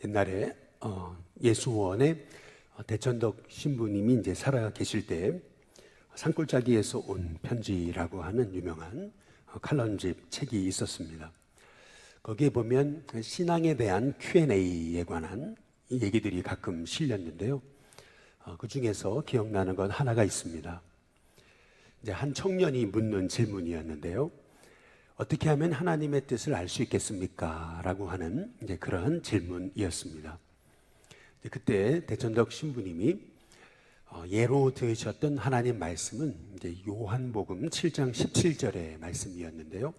옛날에 예수원에 대천덕 신부님이 이제 살아 계실 때 산골짜기에서 온 편지라고 하는 유명한 칼럼집 책이 있었습니다. 거기에 보면 신앙에 대한 Q&A에 관한 얘기들이 가끔 실렸는데요. 그 중에서 기억나는 건 하나가 있습니다. 이제 한 청년이 묻는 질문이었는데요. 어떻게 하면 하나님의 뜻을 알 수 있겠습니까? 라고 하는 이제 그러한 질문이었습니다. 그때 대천덕 신부님이 예로 들으셨던 하나님 말씀은 이제 요한복음 7장 17절의 말씀이었는데요.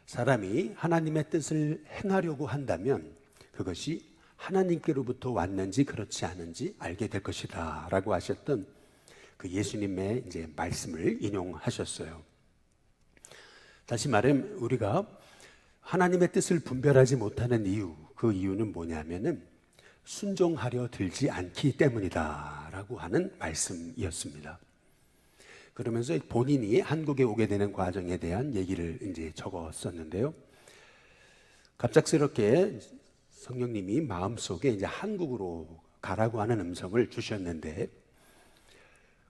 사람이 하나님의 뜻을 행하려고 한다면 그것이 하나님께로부터 왔는지 그렇지 않은지 알게 될 것이다 라고 하셨던 그 예수님의 이제 말씀을 인용하셨어요. 다시 말하면 우리가 하나님의 뜻을 분별하지 못하는 이유, 그 이유는 뭐냐면은 순종하려 들지 않기 때문이다 라고 하는 말씀이었습니다. 그러면서 본인이 한국에 오게 되는 과정에 대한 얘기를 이제 적었었는데요. 갑작스럽게 성령님이 마음속에 이제 한국으로 가라고 하는 음성을 주셨는데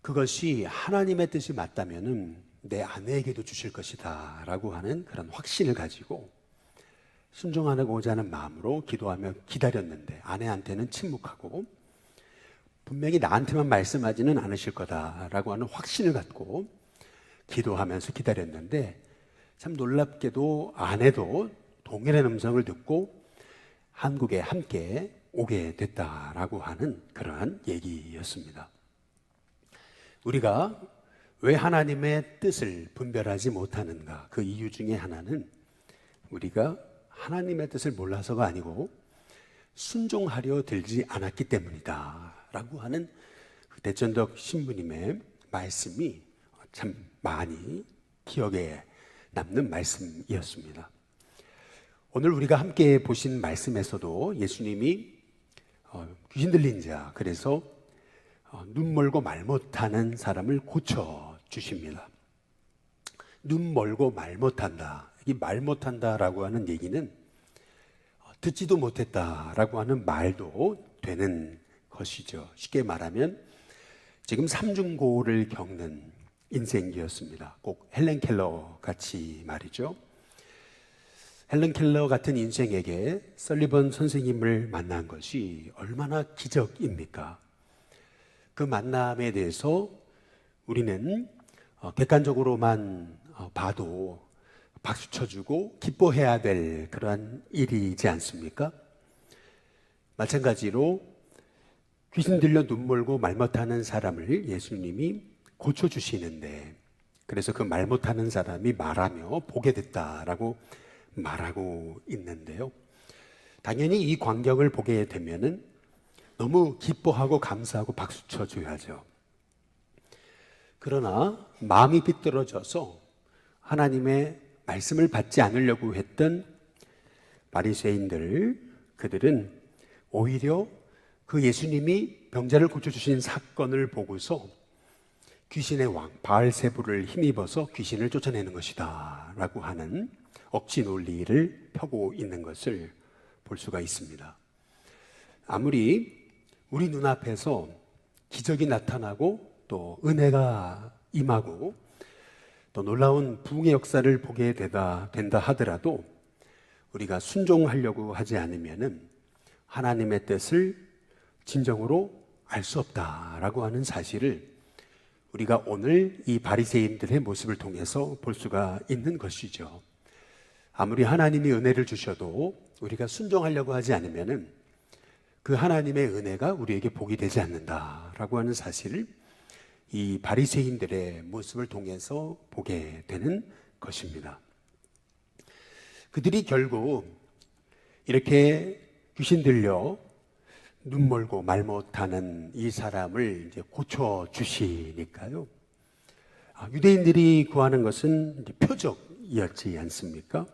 그것이 하나님의 뜻이 맞다면은 내 아내에게도 주실 것이다 라고 하는 그런 확신을 가지고 순종하고자 하는 마음으로 기도하며 기다렸는데 아내한테는 침묵하고 분명히 나한테만 말씀하지는 않으실 거다라고 하는 확신을 갖고 기도하면서 기다렸는데 참 놀랍게도 아내도 동일한 음성을 듣고 한국에 함께 오게 됐다라고 하는 그러한 얘기였습니다. 우리가 왜 하나님의 뜻을 분별하지 못하는가? 그 이유 중에 하나는 우리가 하나님의 뜻을 몰라서가 아니고 순종하려 들지 않았기 때문이다 라고 하는 그 대천덕 신부님의 말씀이 참 많이 기억에 남는 말씀이었습니다. 오늘 우리가 함께 보신 말씀에서도 예수님이 귀신 들린 자, 그래서 눈 멀고 말 못하는 사람을 고쳐주십니다. 눈 멀고 말 못한다. 이 말 못한다라고 하는 얘기는 듣지도 못했다라고 하는 말도 되는 것이죠. 쉽게 말하면 지금 삼중고를 겪는 인생이었습니다. 꼭 헬렌 켈러 같이 말이죠. 헬렌 켈러 같은 인생에게 설리번 선생님을 만난 것이 얼마나 기적입니까? 그 만남에 대해서 우리는 객관적으로만 봐도 박수 쳐주고 기뻐해야 될 그러한 일이지 않습니까? 마찬가지로 귀신 들려 눈 멀고 말 못하는 사람을 예수님이 고쳐주시는데 그래서 그 말 못하는 사람이 말하며 보게 됐다라고 말하고 있는데요. 당연히 이 광경을 보게 되면은 너무 기뻐하고 감사하고 박수 쳐줘야죠. 그러나 마음이 비뚤어져서 하나님의 말씀을 받지 않으려고 했던 바리새인들, 그들은 오히려 그 예수님이 병자를 고쳐주신 사건을 보고서 귀신의 왕 바알세부를 힘입어서 귀신을 쫓아내는 것이다 라고 하는 억지 논리를 펴고 있는 것을 볼 수가 있습니다. 아무리 우리 눈앞에서 기적이 나타나고 또 은혜가 임하고 또 놀라운 부흥의 역사를 보게 된다 하더라도 우리가 순종하려고 하지 않으면은 하나님의 뜻을 진정으로 알 수 없다라고 하는 사실을 우리가 오늘 이 바리새인들의 모습을 통해서 볼 수가 있는 것이죠. 아무리 하나님이 은혜를 주셔도 우리가 순종하려고 하지 않으면은 그 하나님의 은혜가 우리에게 복이 되지 않는다라고 하는 사실을 이 바리새인들의 모습을 통해서 보게 되는 것입니다. 그들이 결국 이렇게 귀신 들려 눈 멀고 말 못하는 이 사람을 이제 고쳐 주시니까요. 유대인들이 구하는 것은 이제 표적이었지 않습니까?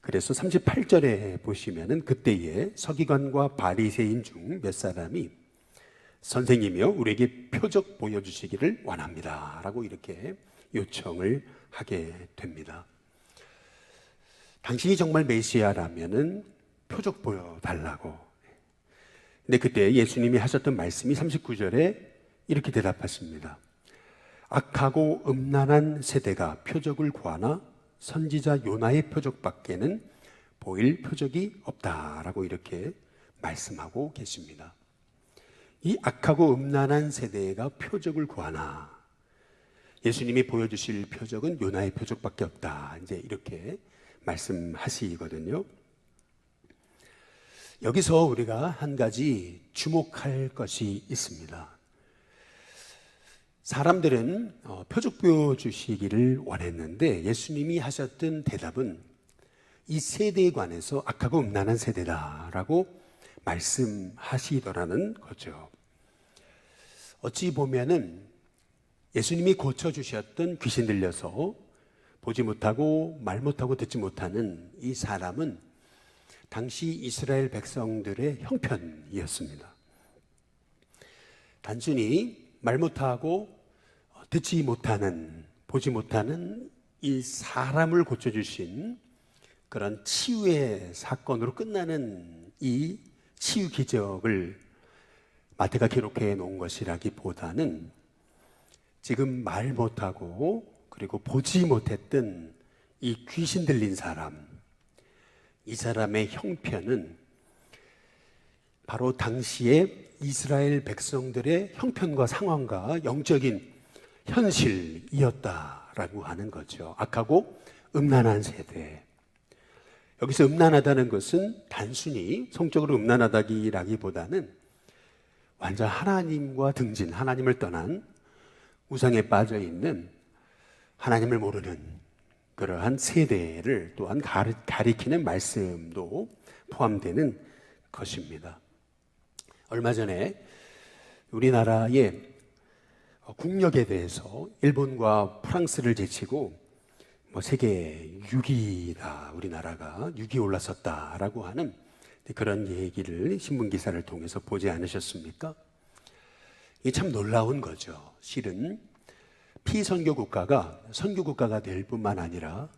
그래서 38절에 보시면은 그때에 서기관과 바리새인 중 몇 사람이 선생님이요 우리에게 표적 보여주시기를 원합니다 라고 이렇게 요청을 하게 됩니다. 당신이 정말 메시아라면은 표적 보여달라고 근데 그때 예수님이 하셨던 말씀이 39절에 이렇게 대답하십니다. 악하고 음란한 세대가 표적을 구하나 선지자 요나의 표적밖에는 보일 표적이 없다라고 이렇게 말씀하고 계십니다. 이 악하고 음란한 세대가 표적을 구하나 예수님이 보여주실 표적은 요나의 표적밖에 없다. 이제 이렇게 말씀하시거든요. 여기서 우리가 한 가지 주목할 것이 있습니다. 사람들은 표적 보여주시기를 원했는데 예수님이 하셨던 대답은 이 세대에 관해서 악하고 음란한 세대다라고 말씀하시더라는 거죠. 어찌 보면은 예수님이 고쳐주셨던 귀신 들려서 보지 못하고 말 못하고 듣지 못하는 이 사람은 당시 이스라엘 백성들의 형편이었습니다. 단순히 말 못하고 듣지 못하는, 보지 못하는 이 사람을 고쳐주신 그런 치유의 사건으로 끝나는 이 치유 기적을 마태가 기록해 놓은 것이라기보다는 지금 말 못하고 그리고 보지 못했던 이 귀신 들린 사람, 이 사람의 형편은 바로 당시에 이스라엘 백성들의 형편과 상황과 영적인 현실이었다라고 하는 거죠. 악하고 음란한 세대. 여기서 음란하다는 것은 단순히 성적으로 음란하다기라기보다는 완전 하나님과 등진, 하나님을 떠난 우상에 빠져 있는 하나님을 모르는 그러한 세대를 또한 가리키는 말씀도 포함되는 것입니다. 얼마 전에 우리나라의 국력에 대해서 일본과 프랑스를 제치고 세계 6위다, 우리나라가 6위 올라섰다라고 하는 그런 얘기를 신문 기사를 통해서 보지 않으셨습니까? 이게 참 놀라운 거죠. 실은 피선교 국가가 선교 국가가 될 뿐만 아니라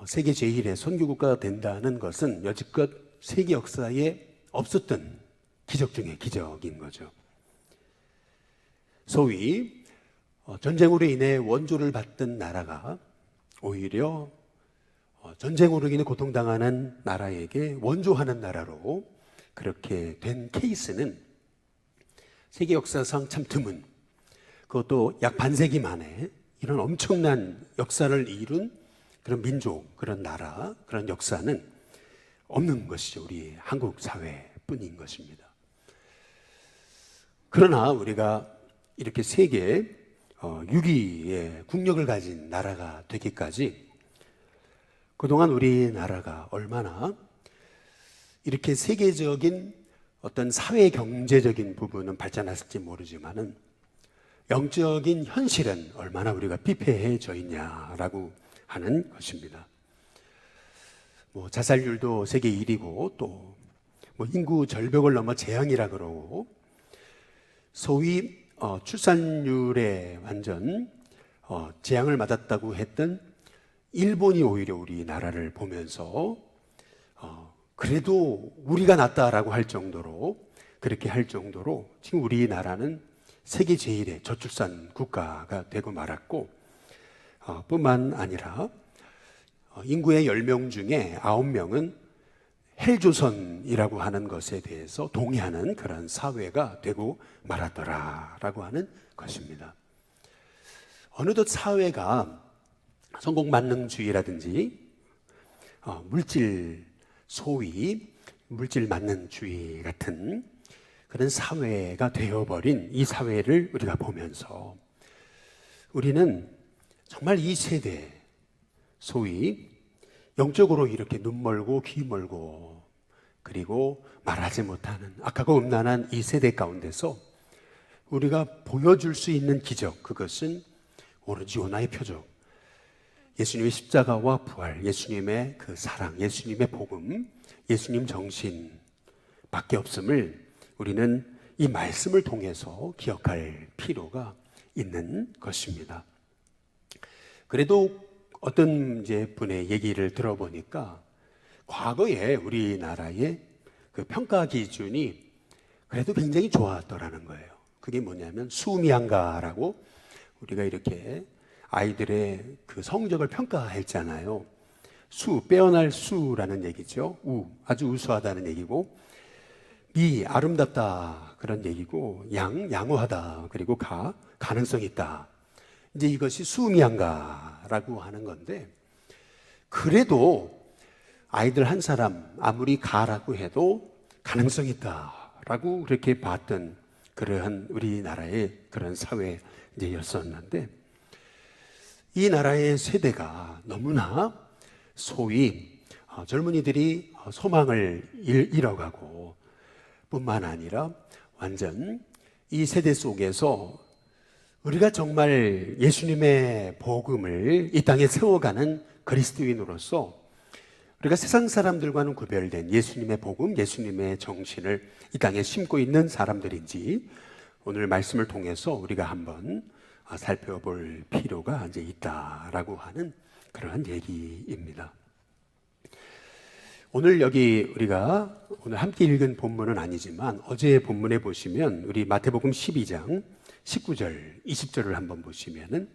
세계 제1의 선교 국가가 된다는 것은 여지껏 세계 역사에 없었던 기적 중의 기적인 거죠. 소위 전쟁으로 인해 원조를 받던 나라가 오히려 전쟁으로 인해 고통당하는 나라에게 원조하는 나라로 그렇게 된 케이스는 세계 역사상 참 드문, 그것도 약 반세기 만에 이런 엄청난 역사를 이룬 그런 민족, 그런 나라, 그런 역사는 없는 것이죠. 우리 한국 사회뿐인 것입니다. 그러나 우리가 이렇게 세계 6위의 국력을 가진 나라가 되기까지 그동안 우리나라가 얼마나 이렇게 세계적인 어떤 사회 경제적인 부분은 발전했을지 모르지만은 영적인 현실은 얼마나 우리가 피폐해져 있냐라고 하는 것입니다. 자살률도 세계 1위고 또 인구 절벽을 넘어 재앙이라 그러고 소위 출산율에 완전 재앙을 맞았다고 했던 일본이 오히려 우리나라를 보면서 그래도 우리가 낫다라고 할 정도로, 그렇게 할 정도로 지금 우리나라는 세계 제1의 저출산 국가가 되고 말았고, 뿐만 아니라 인구의 10명 중에 9명은 헬조선이라고 하는 것에 대해서 동의하는 그런 사회가 되고 말았더라라고 하는 것입니다. 어느덧 사회가 성공만능주의라든지 소위 물질 만능주의 같은 그런 사회가 되어버린 이 사회를 우리가 보면서 우리는 정말 이 세대, 소위 영적으로 이렇게 눈 멀고 귀 멀고 그리고 말하지 못하는 악하고 음란한 이 세대 가운데서 우리가 보여줄 수 있는 기적, 그것은 오로지 요나의 표적, 예수님의 십자가와 부활, 예수님의 그 사랑, 예수님의 복음, 예수님 정신 밖에 없음을 우리는 이 말씀을 통해서 기억할 필요가 있는 것입니다. 그래도 어떤 분의 얘기를 들어보니까 과거에 우리나라의 그 평가 기준이 그래도 굉장히 좋아하더라는 거예요. 그게 뭐냐면 수미양가라고 우리가 이렇게 아이들의 그 성적을 평가했잖아요. 빼어날 수라는 얘기죠. 아주 우수하다는 얘기고, 미, 아름답다 그런 얘기고, 양호하다, 그리고 가능성 있다. 이제 이것이 수미양가라고 하는 건데, 그래도 아이들 한 사람 아무리 가라고 해도 가능성 있다라고 그렇게 봤던 그러한 우리나라의 그런 사회였었는데, 이 나라의 세대가 너무나 소위 젊은이들이 소망을 잃어가고 뿐만 아니라 완전 이 세대 속에서 우리가 정말 예수님의 복음을 이 땅에 세워가는 그리스도인으로서 우리가 세상 사람들과는 구별된 예수님의 복음, 예수님의 정신을 이 땅에 심고 있는 사람들인지 오늘 말씀을 통해서 우리가 한번 살펴볼 필요가 이제 있다라고 하는 그러한 얘기입니다. 오늘 여기 우리가 오늘 함께 읽은 본문은 아니지만 어제 본문에 보시면 우리 마태복음 12장 19절, 20절을 한번 보시면은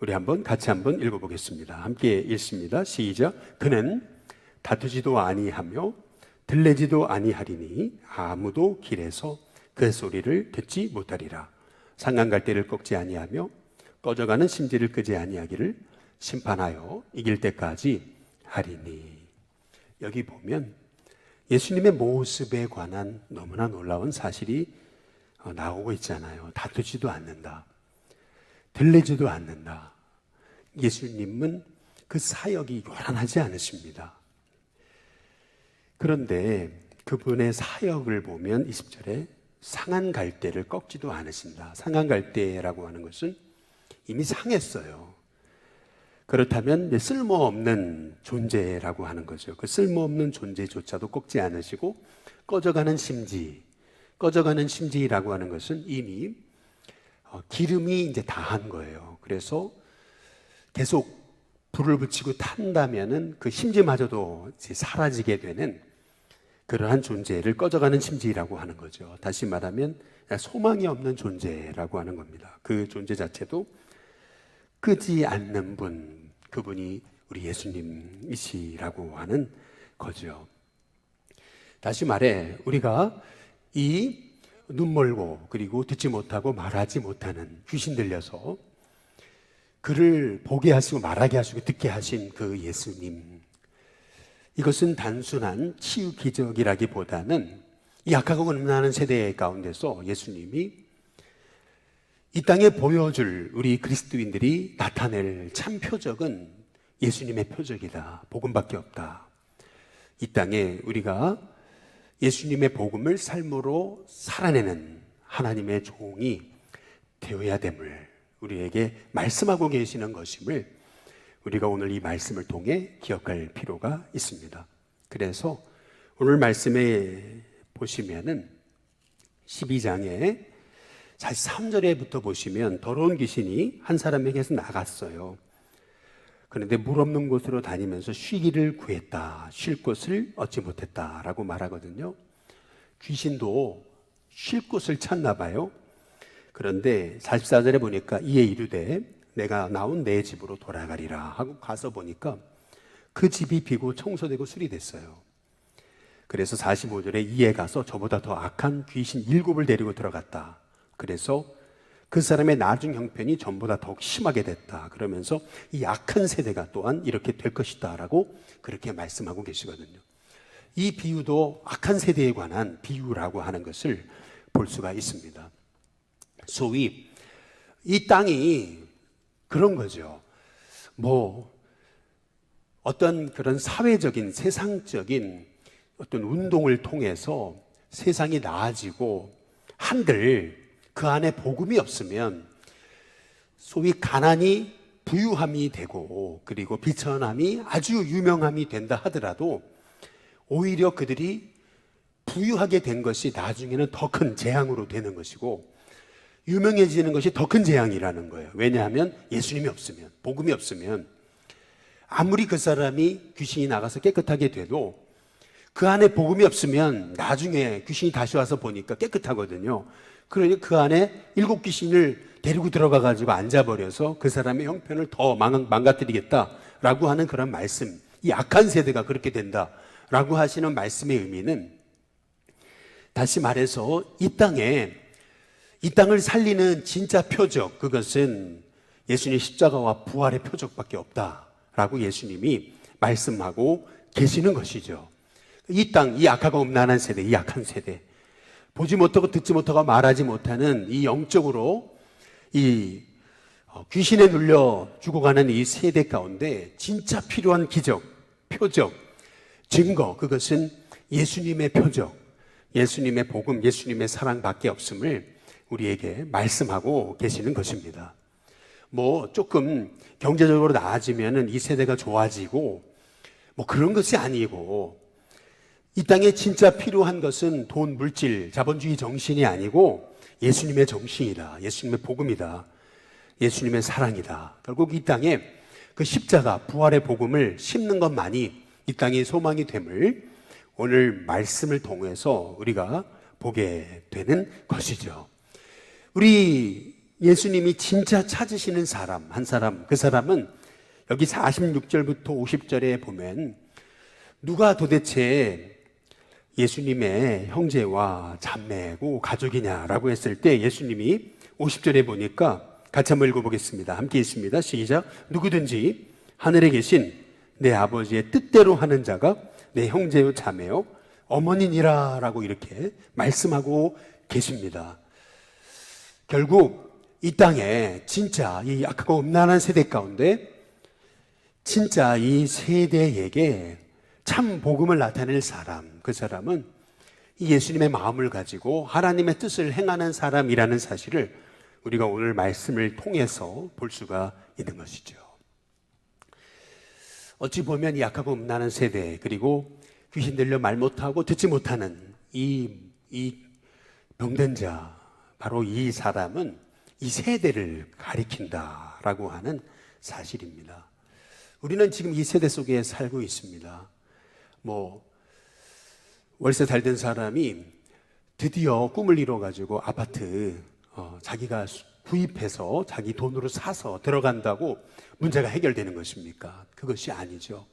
우리 같이 한번 읽어보겠습니다. 함께 읽습니다. 시작. 그는 다투지도 아니하며 들레지도 아니하리니 아무도 길에서 그 소리를 듣지 못하리라. 상간갈대를 꺾지 아니하며 꺼져가는 심지를 끄지 아니하기를 심판하여 이길 때까지 하리니. 여기 보면 예수님의 모습에 관한 너무나 놀라운 사실이 나오고 있잖아요. 다투지도 않는다, 들리지도 않는다. 예수님은 그 사역이 요란하지 않으십니다. 그런데 그분의 사역을 보면 20절에 상한 갈대를 꺾지도 않으신다. 상한 갈대라고 하는 것은 이미 상했어요. 그렇다면 쓸모없는 존재라고 하는 거죠. 그 쓸모없는 존재조차도 꺾지 않으시고 꺼져가는 심지라고 하는 것은 이미 기름이 이제 다한 거예요. 그래서 계속 불을 붙이고 탄다면은 그 심지마저도 이제 사라지게 되는 그러한 존재를 꺼져가는 심지라고 하는 거죠. 다시 말하면 소망이 없는 존재라고 하는 겁니다. 그 존재 자체도 끄지 않는 분, 그분이 우리 예수님이시라고 하는 거죠. 다시 말해 우리가 이 눈멀고 그리고 듣지 못하고 말하지 못하는 귀신 들려서 그를 보게 하시고 말하게 하시고 듣게 하신 그 예수님, 이것은 단순한 치유 기적이라기보다는 이 약하고 음란한 세대 가운데서 예수님이 이 땅에 보여줄 우리 그리스도인들이 나타낼 참 표적은 예수님의 표적이다. 복음밖에 없다. 이 땅에 우리가 예수님의 복음을 삶으로 살아내는 하나님의 종이 되어야 됨을 우리에게 말씀하고 계시는 것임을 우리가 오늘 이 말씀을 통해 기억할 필요가 있습니다. 그래서 오늘 말씀에 보시면은 12장에 3절에부터 보시면 더러운 귀신이 한 사람에게서 나갔어요. 그런데 물 없는 곳으로 다니면서 쉬기를 구했다. 쉴 곳을 얻지 못했다라고 말하거든요. 귀신도 쉴 곳을 찾나 봐요. 그런데 44절에 보니까 이에 이르되 내가 나온 내 집으로 돌아가리라 하고 가서 보니까 그 집이 비고 청소되고 수리됐어요. 그래서 45절에 이에 가서 저보다 더 악한 귀신 7을 데리고 들어갔다. 그래서 그 사람의 나중 형편이 전보다 더욱 심하게 됐다. 그러면서 이 악한 세대가 또한 이렇게 될 것이다 라고 그렇게 말씀하고 계시거든요. 이 비유도 악한 세대에 관한 비유라고 하는 것을 볼 수가 있습니다. 소위 이 땅이 그런 거죠. 어떤 그런 사회적인 세상적인 어떤 운동을 통해서 세상이 나아지고 한들 그 안에 복음이 없으면 소위 가난이 부유함이 되고 그리고 비천함이 아주 유명함이 된다 하더라도 오히려 그들이 부유하게 된 것이 나중에는 더 큰 재앙으로 되는 것이고 유명해지는 것이 더 큰 재앙이라는 거예요. 왜냐하면 예수님이 없으면, 복음이 없으면 아무리 그 사람이 귀신이 나가서 깨끗하게 돼도 그 안에 복음이 없으면 나중에 귀신이 다시 와서 보니까 깨끗하거든요. 그러니 그 안에 7 귀신을 데리고 들어가가지고 앉아버려서 그 사람의 형편을 더 망가뜨리겠다라고 하는 그런 말씀, 이 악한 세대가 그렇게 된다라고 하시는 말씀의 의미는, 다시 말해서 이 땅을 살리는 진짜 표적, 그것은 예수님의 십자가와 부활의 표적밖에 없다라고 예수님이 말씀하고 계시는 것이죠. 이 땅, 이 악하고 음란한 세대, 이 악한 세대, 보지 못하고 듣지 못하고 말하지 못하는 이 영적으로 이 귀신에 눌려 죽어가는 이 세대 가운데 진짜 필요한 기적, 표적, 증거, 그것은 예수님의 표적, 예수님의 복음, 예수님의 사랑밖에 없음을 우리에게 말씀하고 계시는 것입니다. 뭐 조금 경제적으로 나아지면은 이 세대가 좋아지고 뭐 그런 것이 아니고, 이 땅에 진짜 필요한 것은 돈, 물질, 자본주의 정신이 아니고 예수님의 정신이다, 예수님의 복음이다, 예수님의 사랑이다. 결국 이 땅에 그 십자가, 부활의 복음을 심는 것만이 이 땅의 소망이 됨을 오늘 말씀을 통해서 우리가 보게 되는 것이죠. 우리 예수님이 진짜 찾으시는 사람, 한 사람, 그 사람은 여기 46절부터 50절에 보면 누가 도대체 예수님의 형제와 자매고 가족이냐라고 했을 때 예수님이 50절에 보니까 같이 한번 읽어보겠습니다. 함께 읽습니다. 시작. 누구든지 하늘에 계신 내 아버지의 뜻대로 하는 자가 내 형제요 자매요 어머니니라 라고 이렇게 말씀하고 계십니다. 결국 이 땅에 진짜 이 악하고 음란한 세대 가운데 진짜 이 세대에게 참 복음을 나타낼 사람, 그 사람은 이 예수님의 마음을 가지고 하나님의 뜻을 행하는 사람이라는 사실을 우리가 오늘 말씀을 통해서 볼 수가 있는 것이죠. 어찌 보면 이 악하고 음란한 세대, 그리고 귀신 들려 말 못하고 듣지 못하는 이 병든 자, 바로 이 사람은 이 세대를 가리킨다라고 하는 사실입니다. 우리는 지금 이 세대 속에 살고 있습니다. 월세 잘 된 사람이 드디어 꿈을 이뤄가지고 아파트 자기가 구입해서 자기 돈으로 사서 들어간다고 문제가 해결되는 것입니까? 그것이 아니죠.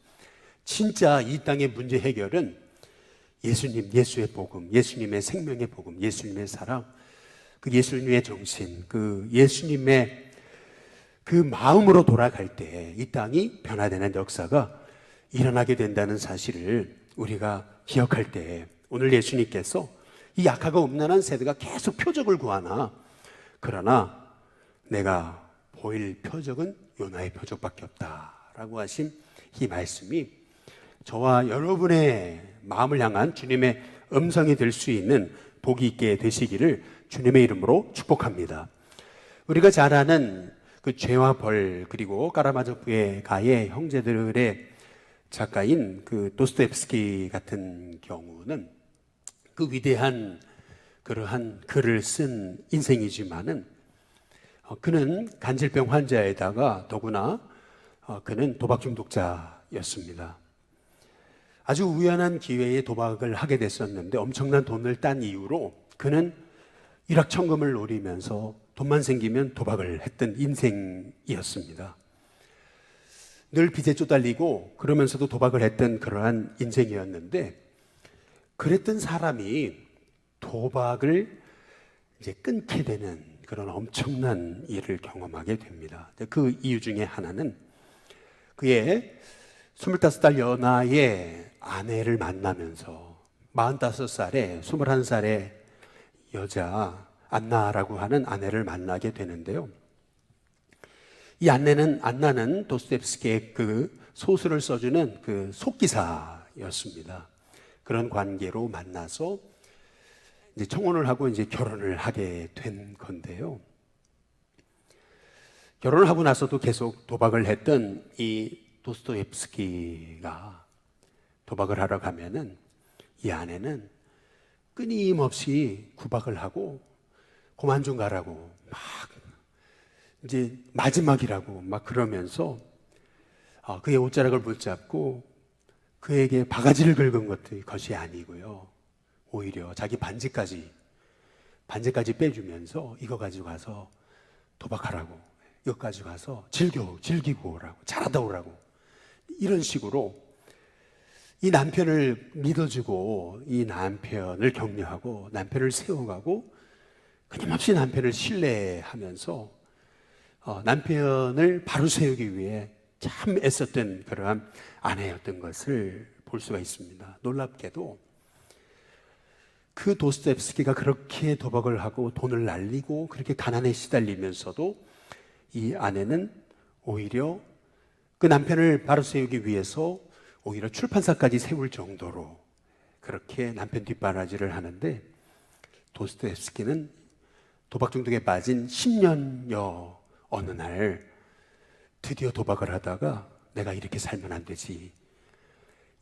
진짜 이 땅의 문제 해결은 예수님, 예수의 복음, 예수님의 생명의 복음, 예수님의 사랑, 그 예수님의 정신, 그 예수님의 그 마음으로 돌아갈 때 이 땅이 변화되는 역사가 일어나게 된다는 사실을 우리가 기억할 때, 오늘 예수님께서 이 약하고 음란한 세대가 계속 표적을 구하나, 그러나 내가 보일 표적은 요나의 표적밖에 없다라고 하신 이 말씀이 저와 여러분의 마음을 향한 주님의 음성이 될 수 있는 복이 있게 되시기를 주님의 이름으로 축복합니다. 우리가 잘 아는 그 죄와 벌, 그리고 까라마조프의 가의 형제들의 작가인 그 도스토옙스키 같은 경우는 그 위대한 그러한 글을 쓴 인생이지만은 그는 간질병 환자에다가 더구나 그는 도박 중독자였습니다. 아주 우연한 기회에 도박을 하게 됐었는데 엄청난 돈을 딴 이유로 그는 일확천금을 노리면서 돈만 생기면 도박을 했던 인생이었습니다. 늘 빚에 쪼달리고 그러면서도 도박을 했던 그러한 인생이었는데, 그랬던 사람이 도박을 이제 끊게 되는 그런 엄청난 일을 경험하게 됩니다. 그 이유 중에 하나는 그의 25살 연하의 아내를 만나면서 45살에 21살의 여자 안나라고 하는 아내를 만나게 되는데요. 이 안나는 도스토옙스키의 그 소설을 써주는 그 속기사였습니다. 그런 관계로 만나서 이제 청혼을 하고 이제 결혼을 하게 된 건데요. 결혼을 하고 나서도 계속 도박을 했던 이 도스토옙스키가 도박을 하러 가면은 이 아내는 끊임없이 구박을 하고 그만 좀 가라고 막 이제 마지막이라고 막 그러면서 그의 옷자락을 붙잡고 그에게 바가지를 긁은 것이 아니고요. 오히려 자기 반지까지 빼주면서 이거 가지고 가서 도박하라고, 이거 가지고 가서 즐기고 오라고, 잘하다 오라고, 이런 식으로 이 남편을 믿어주고 이 남편을 격려하고 남편을 세워가고 끊임없이 남편을 신뢰하면서 남편을 바로 세우기 위해 참 애썼던 그러한 아내였던 것을 볼 수가 있습니다. 놀랍게도 그 도스토옙스키가 그렇게 도박을 하고 돈을 날리고 그렇게 가난에 시달리면서도 이 아내는 오히려 그 남편을 바로 세우기 위해서 오히려 출판사까지 세울 정도로 그렇게 남편 뒷바라지를 하는데, 도스토옙스키는 도박 중독에 빠진 10년여 어느 날 드디어 도박을 하다가 내가 이렇게 살면 안 되지,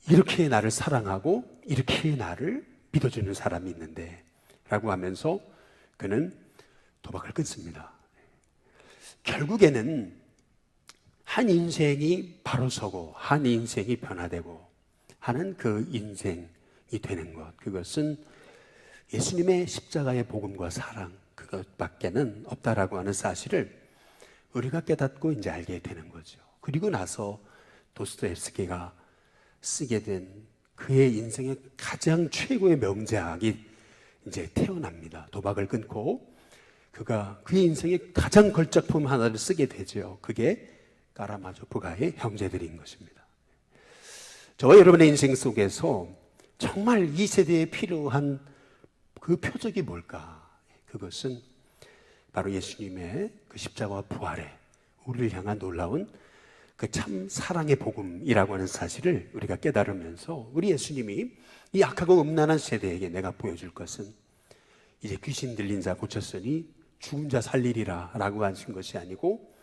이렇게 나를 사랑하고 이렇게 나를 믿어주는 사람이 있는데 라고 하면서 그는 도박을 끊습니다. 결국에는 한 인생이 바로 서고 한 인생이 변화되고 하는 그 인생이 되는 것, 그것은 예수님의 십자가의 복음과 사랑, 그것밖에는 없다라고 하는 사실을 우리가 깨닫고 이제 알게 되는 거죠. 그리고 나서 도스토옙스키가 쓰게 된 그의 인생의 가장 최고의 명작이 이제 태어납니다. 도박을 끊고 그가 그의 인생의 가장 걸작품 하나를 쓰게 되죠. 그게 까라마조프가의 형제들인 것입니다. 저와 여러분의 인생 속에서 정말 이 세대에 필요한 그 표적이 뭘까? 그것은 바로 예수님의 그 십자가와 부활에 우리를 향한 놀라운 그 참 사랑의 복음이라고 하는 사실을 우리가 깨달으면서, 우리 예수님이 이 악하고 음란한 세대에게 내가 보여줄 것은 이제 귀신 들린 자 고쳤으니 죽은 자 살리리라 라고 하신 것이 아니고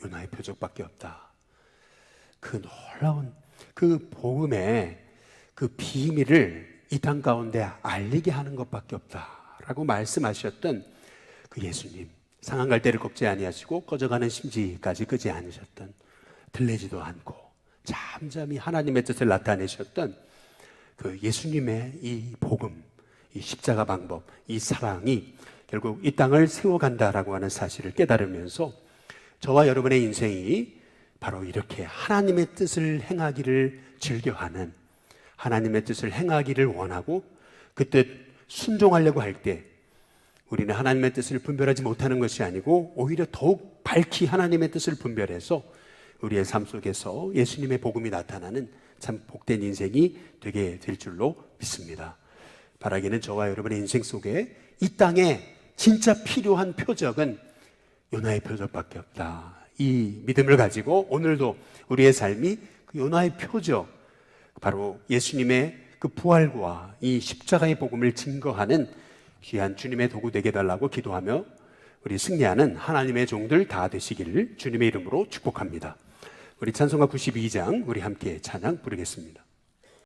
요나의 표적밖에 없다. 그 놀라운 그 복음의 그 비밀을 이 땅 가운데 알리게 하는 것밖에 없다 라고 말씀하셨던 그 예수님, 상한 갈대를 꺾지 아니하시고 꺼져가는 심지까지 끄지 않으셨던, 들리지도 않고 잠잠히 하나님의 뜻을 나타내셨던 그 예수님의 이 복음, 이 십자가 방법, 이 사랑이 결국 이 땅을 세워간다라고 하는 사실을 깨달으면서 저와 여러분의 인생이 바로 이렇게 하나님의 뜻을 행하기를 즐겨하는, 하나님의 뜻을 행하기를 원하고 그 뜻 순종하려고 할 때 우리는 하나님의 뜻을 분별하지 못하는 것이 아니고 오히려 더욱 밝히 하나님의 뜻을 분별해서 우리의 삶 속에서 예수님의 복음이 나타나는 참 복된 인생이 되게 될 줄로 믿습니다. 바라기는 저와 여러분의 인생 속에 이 땅에 진짜 필요한 표적은 요나의 표적밖에 없다. 이 믿음을 가지고 오늘도 우리의 삶이 그 요나의 표적, 바로 예수님의 그 부활과 이 십자가의 복음을 증거하는 귀한 주님의 도구 되게 달라고 기도하며 우리 승리하는 하나님의 종들 다 되시기를 주님의 이름으로 축복합니다. 우리 찬송가 92장 우리 함께 찬양 부르겠습니다.